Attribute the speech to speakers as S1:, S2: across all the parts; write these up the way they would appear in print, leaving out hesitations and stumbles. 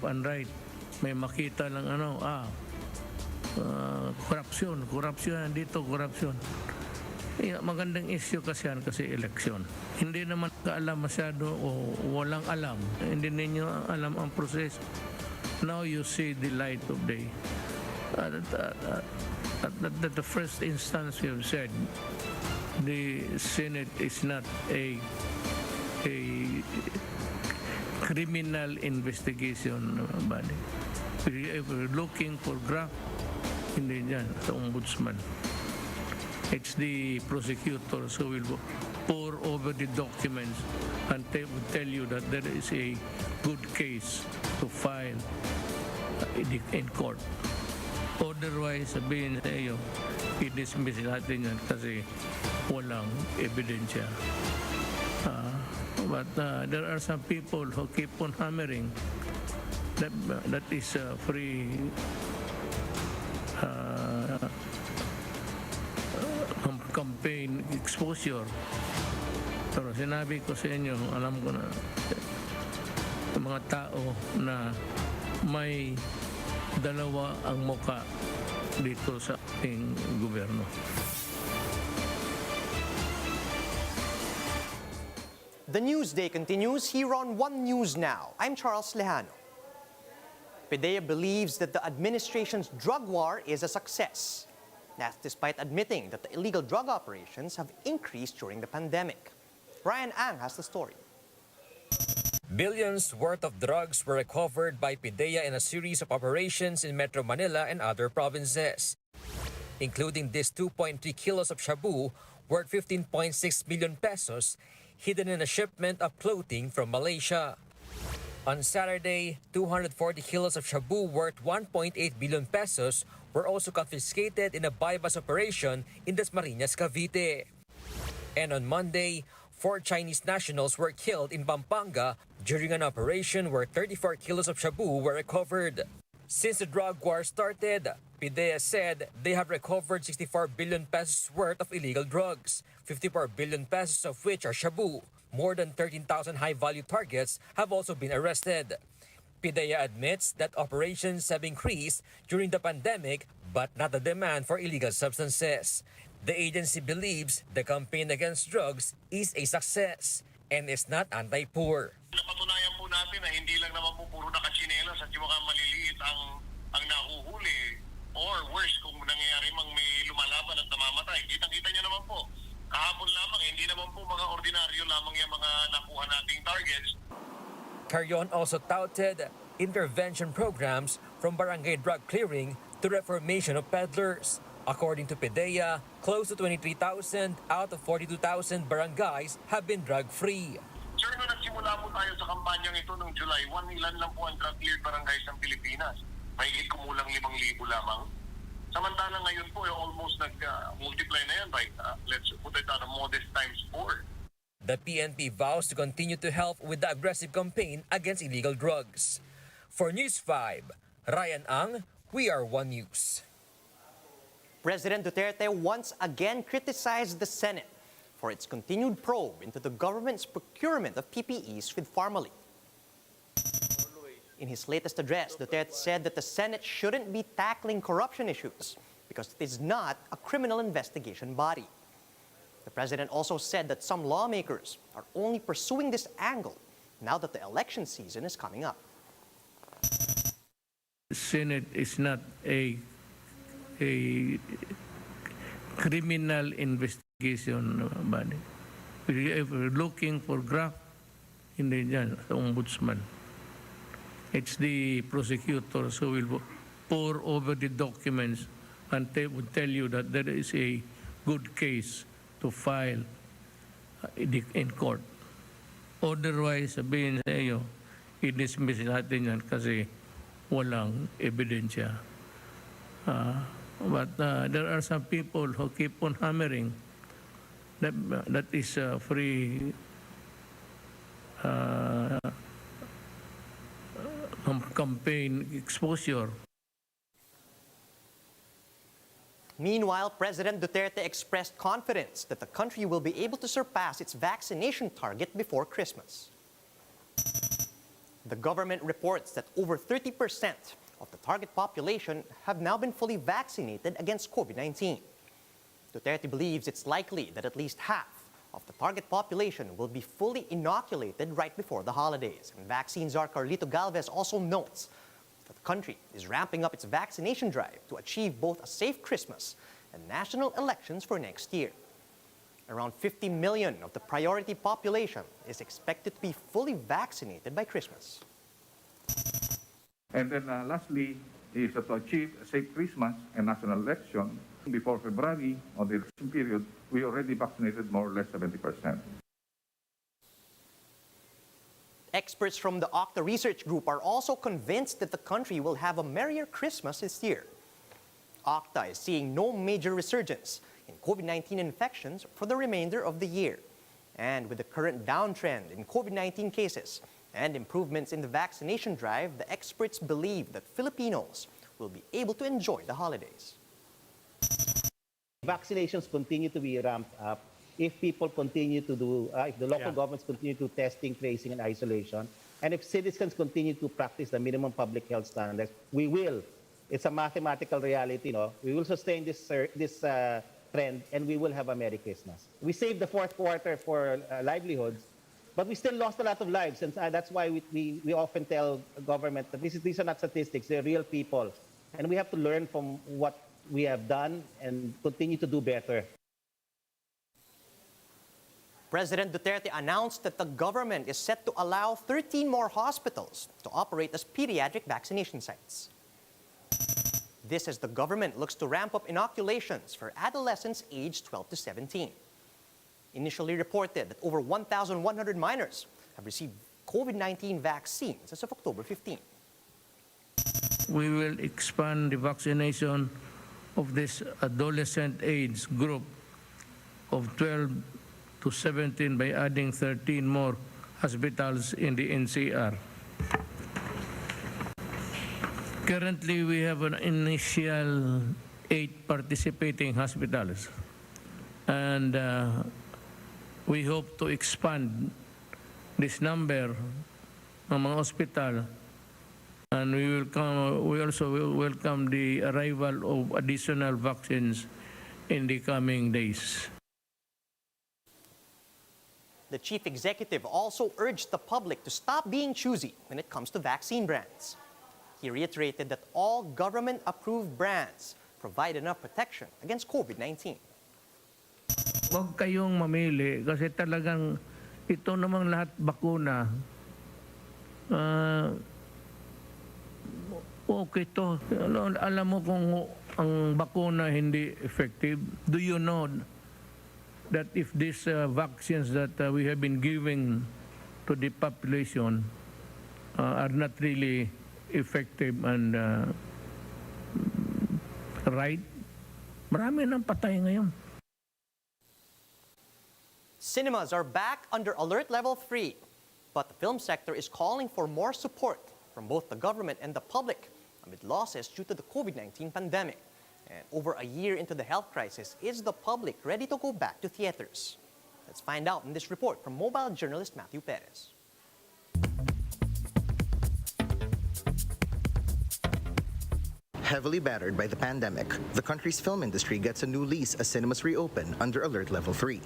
S1: and right. May makita lang korupsyon dito, korupsyon. Magandang issue kasi yan kasi eleksyon. Hindi naman kaalam masyado o walang alam. Hindi ninyo alam ang proseso. Now you see the light of day. At the first instance you have said, the Senate is not a criminal investigation body. If we're looking for graft, hindi dyan sa ombudsman. It's the prosecutors who will pour over the documents and they will tell you that there is a good case to file in court. Otherwise, sabihin sa iyo, i-dismiss natin yan kasi walang ebidensya. But there are some people who keep on hammering that is free campaign exposure. Pero sinabi ko sa inyo, alam ko na mga tao na may dalawa ang muka dito sa ating gobyerno.
S2: The Newsday continues here on One News Now. I'm Charles Lejano. PDEA believes that the administration's drug war is a success. That's despite admitting that the illegal drug operations have increased during the pandemic. Ryan Ang has the story.
S3: Billions worth of drugs were recovered by PDEA in a series of operations in Metro Manila and other provinces, including this 2.3 kilos of shabu worth 15.6 million pesos hidden in a shipment of clothing from Malaysia. On Saturday, 240 kilos of shabu worth 1.8 billion pesos were also confiscated in a buy-bust operation in Dasmariñas, Cavite. And on Monday, 4 Chinese nationals were killed in Pampanga during an operation where 34 kilos of shabu were recovered. Since the drug war started, PDEA said they have recovered 64 billion pesos worth of illegal drugs, 54 billion pesos of which are shabu. More than 13,000 high-value targets have also been arrested. PDEA admits that operations have increased during the pandemic but not the demand for illegal substances. The agency believes the campaign against drugs is a success and is not anti-poor.
S4: Napatunayan po natin na hindi lang naman po puro nakachinelas at yung mga maliliit ang nahuhuli or worse kung nangyayari mang may lumalaban at namamatay. Kitang-kita niyo naman po. Kahapon lamang, hindi naman po mga ordinaryo lamang yung mga nakuha nating targets.
S3: Carrion also touted intervention programs from barangay drug clearing to reformation of peddlers. According to PDEA, close to 23,000 out of 42,000 barangays have been drug-free.
S4: Sir, nung nagsimula po tayo sa kampanyang ito noong July 1, ilan lang po ang drug-cleared barangays ng Pilipinas? May kumulang 5,000 lamang. Samantala ngayon po, almost nag-multiply na yan by, let's put it on a modest times 4.
S3: The PNP vows to continue to help with the aggressive campaign against illegal drugs. For News 5, Ryan Ang, We Are One News.
S2: President Duterte once again criticized the Senate for its continued probe into the government's procurement of PPEs with Pharmaly. In his latest address, Duterte said that the Senate shouldn't be tackling corruption issues because it is not a criminal investigation body. The president also said that some lawmakers are only pursuing this angle now that the election season is coming up.
S1: The Senate is not a criminal investigation body. If we're looking for graft, hindi dyan sa ombudsman. It's the prosecutors who will pour over the documents and they will tell you that there is a good case to file in court. Otherwise, sabihin sa iyo, i-dismiss natin yan kasi walang ebidensya. But there are some people who keep on hammering that is free campaign exposure.
S2: Meanwhile, President Duterte expressed confidence that the country will be able to surpass its vaccination target before Christmas. The government reports that over 30% of the target population have now been fully vaccinated against COVID-19. Duterte believes it's likely that at least half of the target population will be fully inoculated right before the holidays. And vaccine czar Carlito Galvez also notes that the country is ramping up its vaccination drive to achieve both a safe Christmas and national elections for next year. Around 50 million of the priority population is expected to be fully vaccinated by Christmas.
S5: And then lastly is to achieve a safe Christmas and national election. Before February, on the election period, we already vaccinated more or less 70%.
S2: Experts from the Octa Research Group are also convinced that the country will have a merrier Christmas this year. Octa is seeing no major resurgence in COVID-19 infections for the remainder of the year. And with the current downtrend in COVID-19 cases and improvements in the vaccination drive, the experts believe that Filipinos will be able to enjoy the holidays.
S6: Vaccinations continue to be ramped up. If people continue to do, if the local governments continue to testing, tracing, and isolation, and if citizens continue to practice the minimum public health standards, we will. It's a mathematical reality, no? We will sustain this trend, and we will have a Merry Christmas. We saved the fourth quarter for livelihoods, but we still lost a lot of lives, and that's why we often tell government that these are not statistics, they're real people, and we have to learn from what we have done and continue to do better.
S2: President Duterte announced that the government is set to allow 13 more hospitals to operate as pediatric vaccination sites. This as the government looks to ramp up inoculations for adolescents aged 12 to 17. Initially reported that over 1,100 minors have received COVID-19 vaccines as of October 15.
S1: We will expand the vaccination of this adolescent age group of 12 to 17 by adding 13 more hospitals in the NCR. Currently, we have an initial 8 participating hospitals, and we hope to expand this number ng mga hospital, and we also will welcome the arrival of additional vaccines in the coming days.
S2: The chief executive also urged the public to stop being choosy when it comes to vaccine brands. He reiterated that all government-approved brands provide enough protection against COVID-19.
S1: Huwag kayong mamili kasi talagang ito namang lahat bakuna. Okay to. Alam mo kung ang bakuna hindi effective. Do you know that if these vaccines that we have been giving to the population are not really effective and right, marami nang patay ngayon.
S2: Cinemas are back under alert level 3, but the film sector is calling for more support from both the government and the public amid losses due to the COVID-19 pandemic. And over a year into the health crisis, is the public ready to go back to theaters? Let's find out in this report from mobile journalist Matthew Perez.
S7: Heavily battered by the pandemic, the country's film industry gets a new lease as cinemas reopen under Alert Level 3.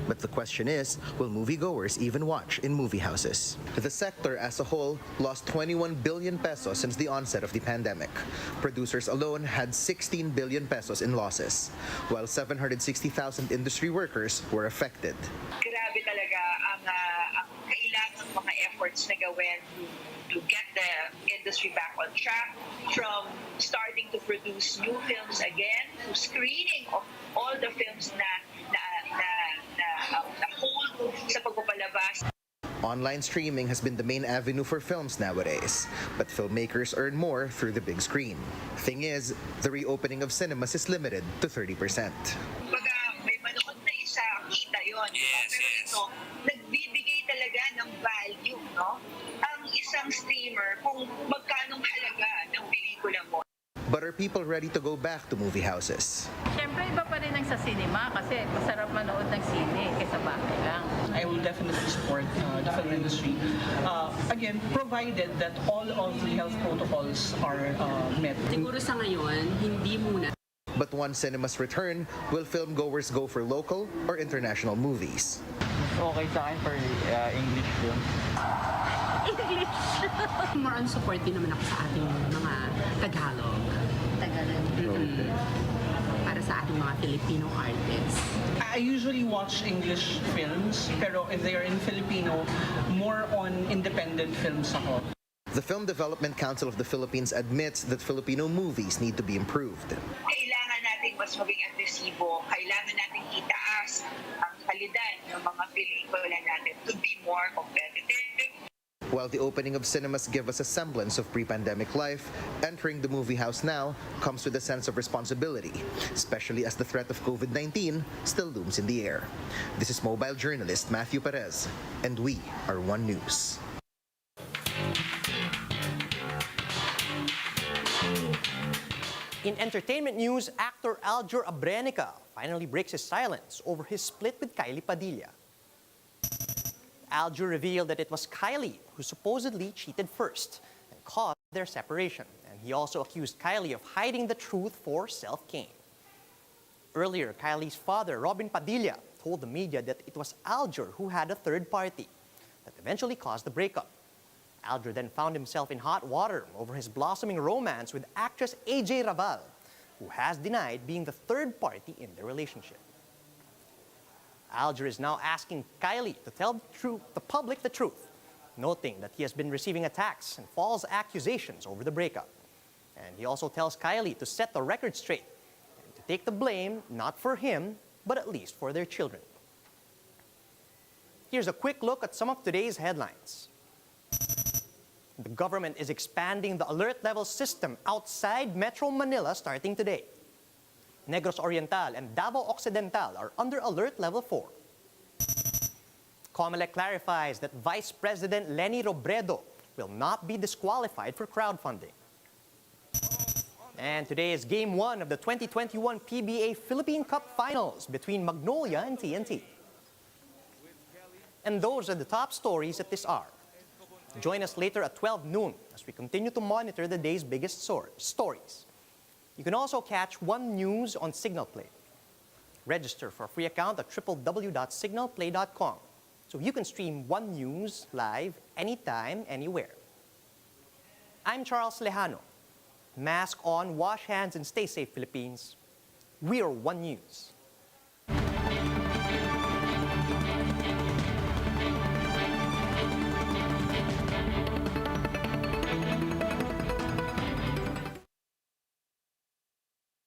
S7: But the question is, will moviegoers even watch in movie houses? The sector as a whole lost 21 billion pesos since the onset of the pandemic. Producers alone had 16 billion pesos in losses, while 760,000 industry workers were affected.
S8: Grabe talaga ang kailangang mga efforts na gawin to get the industry back on track, from starting to produce new films again, to screening of all the films na hold sa pagpapalabas.
S7: Online streaming has been the main avenue for films nowadays, but filmmakers earn more through the big screen. Thing is, the reopening of cinemas is limited to 30%.
S8: Baga, may manood na isa, kita yun. Yes, pero ito, nagbibigay talaga ng value, no? Ang isang streamer kung magkanong halaga ng pelikula mo.
S7: But are people ready to go back to movie houses?
S9: Siyempre, iba pa rin ang sa cinema kasi masarap manood ng sine kaysa bahay lang.
S10: I will definitely support the film industry. Again, provided that all of the health protocols are met.
S11: Siguro sa ngayon, hindi muna.
S7: But once cinemas return, will film goers go for local or international movies?
S12: Okay sa akin for English film.
S11: English! More on support din naman ako sa ating mga Tagalog. Para sa ating mga Filipino artists.
S10: I usually watch English films, pero if they are in Filipino, more on independent films ako.
S7: The Film Development Council of the Philippines admits that Filipino movies need to be improved.
S8: Kailangan natin mas maging agresibo. Kailangan natin itaas ang kalidad ng mga pelikula natin to be more competitive.
S7: While the opening of cinemas give us a semblance of pre-pandemic life, entering the movie house now comes with a sense of responsibility, especially as the threat of COVID-19 still looms in the air. This is mobile journalist Matthew Perez, and we are One News.
S2: In entertainment news, actor Aljur Abrenica finally breaks his silence over his split with Kylie Padilla. Aljur revealed that it was Kylie who supposedly cheated first and caused their separation. And he also accused Kylie of hiding the truth for self-gain. Earlier, Kylie's father, Robin Padilla, told the media that it was Aljur who had a third party that eventually caused the breakup. Aljur then found himself in hot water over his blossoming romance with actress AJ Raval, who has denied being the third party in their relationship. Aljur is now asking Kylie to tell the public the truth, noting that he has been receiving attacks and false accusations over the breakup. And he also tells Kylie to set the record straight and to take the blame not for him, but at least for their children. Here's a quick look at some of today's headlines. The government is expanding the alert level system outside Metro Manila starting today. Negros Oriental and Davao Occidental are under alert level 4. COMELEC clarifies that Vice President Leni Robredo will not be disqualified for crowdfunding. And today is Game 1 of the 2021 PBA Philippine Cup Finals between Magnolia and TNT. And those are the top stories at this hour. Join us later at 12 noon as we continue to monitor the day's biggest stories. You can also catch One News on Signal Play. Register for a free account at www.signalplay.com so you can stream One News live anytime, anywhere. I'm Charles Lejano. Mask on, wash hands, and stay safe, Philippines. We are One News.